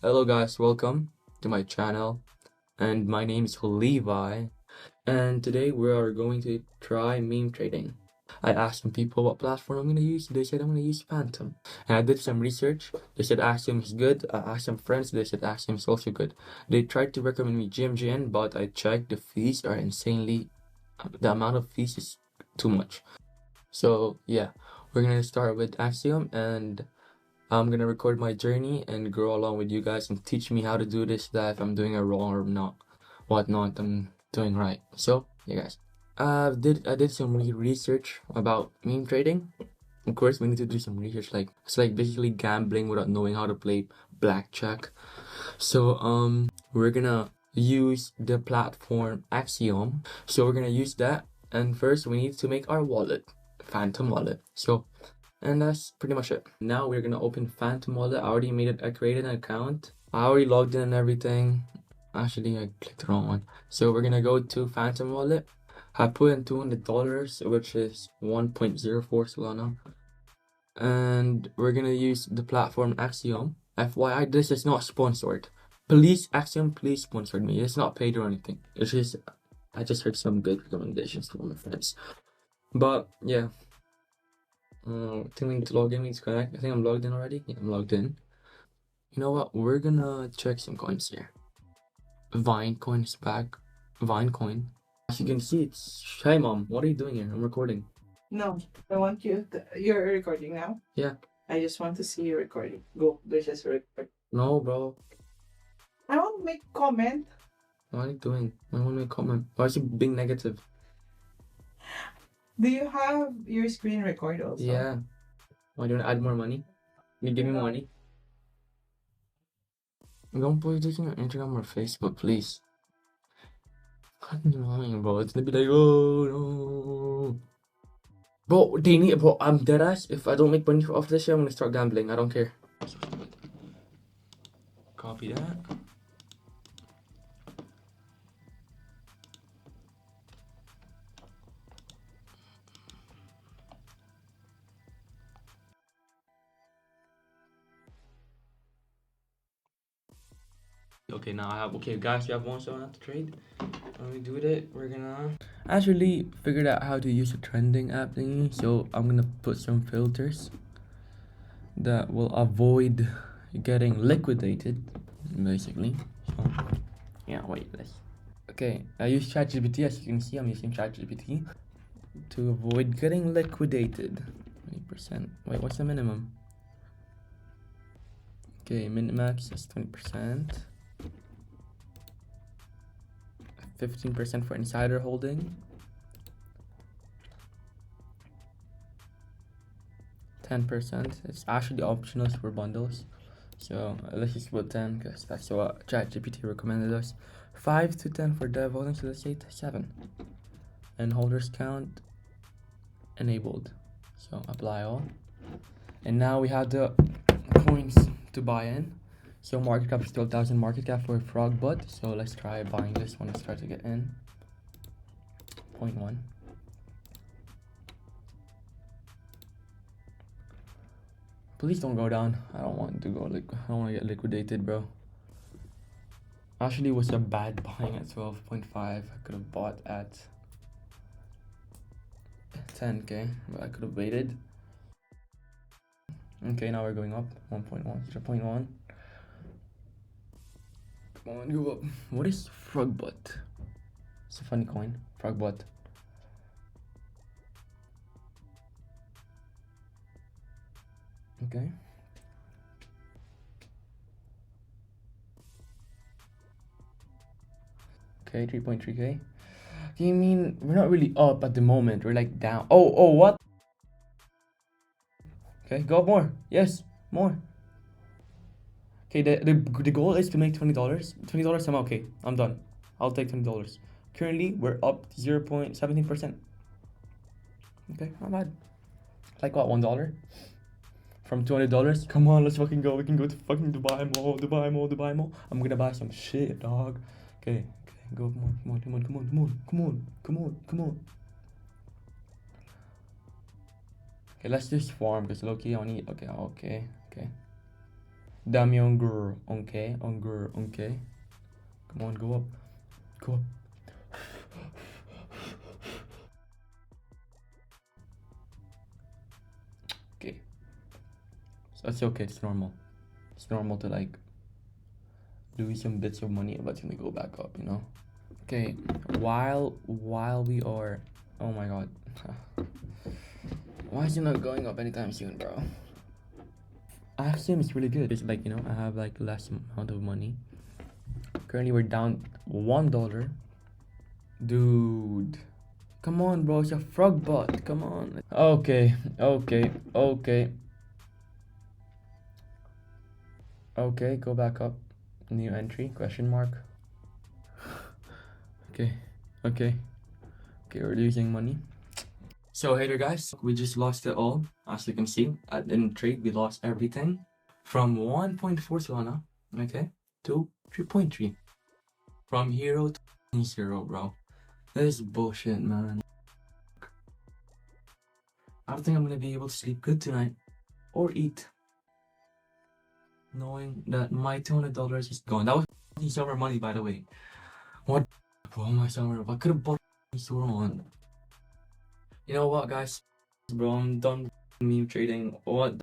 Hello guys, welcome to my channel, and my name is Levi, and today we are going to try meme trading. I asked some people what platform I'm gonna use. They said I'm gonna use Phantom, and I did some research. They said Axiom is good. I asked some friends. They said Axiom is also good. They tried to recommend me GMGN, but I checked. The fees are insanely. The amount of fees is too much. So yeah, we're gonna start with Axiom, and I'm gonna record my journey and grow along with you guys and teach me how to do this, that if I'm doing it wrong or not, whatnot I'm doing right. So yeah, guys. I did some research about meme trading. Of course, we need to do some research. Like it's like basically gambling without knowing how to play blackjack. So we're gonna use the platform Axiom. So we're gonna use that, and first we need to make our wallet, Phantom wallet. So and that's pretty much it. Now we're gonna open Phantom Wallet. I already made it. I created an account. I already logged in and everything. Actually, I clicked the wrong one. So we're gonna go to Phantom Wallet. I put in $200, which is 1.04 Solana, and we're gonna use the platform Axiom. FYI, this is not sponsored. Please, Axiom, please sponsor me. It's not paid or anything. It's just I just heard some good recommendations from my friends. But yeah. I think we need to log in. We need to connect. I think I'm logged in already. Yeah, I'm logged in. You know what? We're gonna check some coins here. Vine coin is back. Vine coin. As you can see, it's. Hey, mom. What are you doing here? I'm recording. No, I want you. You're recording now. Yeah. I just want to see you recording. Go. There's just record. No, bro. I want to make comment. What are you doing? I want to comment. Why is you being negative? Do you have your screen record also? Yeah. Why do you want to add more money? You give me more money? Don't put this on your Instagram or Facebook, please. What are you doing, bro? It's gonna be like, oh no. Bro, they need, bro, I'm dead ass. If I don't make money off this shit, I'm gonna start gambling. I don't care. Copy that. Okay, now I have, okay, guys, you have one so not to trade. When we do it, we're gonna actually figured out how to use a trending app thingy. So I'm gonna put some filters that will avoid getting liquidated, basically. So, yeah, wait, this. Okay, I use ChatGPT. As you can see, I'm using ChatGPT to avoid getting liquidated. 20%. Wait, what's the minimum? Okay, min-max is 20%. 15% for insider holding. 10%. It's actually optional for bundles. So let's just put 10 because that's what ChatGPT recommended us. 5 to 10 for dev holding, so let's say 7. And holders count enabled. So apply all. And now we have the coins to buy in. So market cap is 12,000 market cap for Frogbot. So let's try buying this one. Let's try to get in. 0.1. Please don't go down. I don't want to go I don't want to get liquidated, bro. Actually, it was a bad buying at 12.5. I could have bought at 10k, but I could have waited. Okay, now we're going up. 1.1, 0.1. Come on, go up. What is Frogbot? It's a funny coin. Frogbot. Okay. Okay, 3.3k. You mean we're not really up at the moment? We're like down. Oh, what? Okay, go up more. Yes, more. Okay, the goal is to make $20. $20, I'm okay. I'm done. I'll take $20. Currently, we're up 0.17%. Okay, not bad. Like what, $1? From $200? Come on, let's fucking go. We can go to fucking Dubai Mall, Dubai Mall, Dubai Mall. I'm gonna buy some shit, dog. Okay, go more, come on, come on, come on, come on, come on, come on, come on. Okay, let's just farm because low-key I need. Okay. Dami ongur. Okay, ongur. Okay. Come on, go up. Go up. Okay. So that's okay. It's normal. It's normal to like lose some bits of money, but it's gonna go back up, you know. Okay. While we are, oh my god, why is it not going up anytime soon, bro? Actually, it's really good. It's like, you know, I have like less amount of money. Currently, we're down $1. Dude, come on, bro. It's a frog bot. Come on. Okay, okay, okay. Okay, go back up. New entry? Question mark. Okay, okay, okay. We're losing money. So hey there, guys. We just lost it all. As you can see, in trade, we lost everything from 1.4 Solana, okay, to 3.3. From hero to 0, bro. This is bullshit, man. I don't think I'm gonna be able to sleep good tonight or eat, knowing that my $200 is gone. That was summer money, by the way. What, bro? My summer. I could have bought so on. You know what, guys? Bro, I'm done meme trading. What?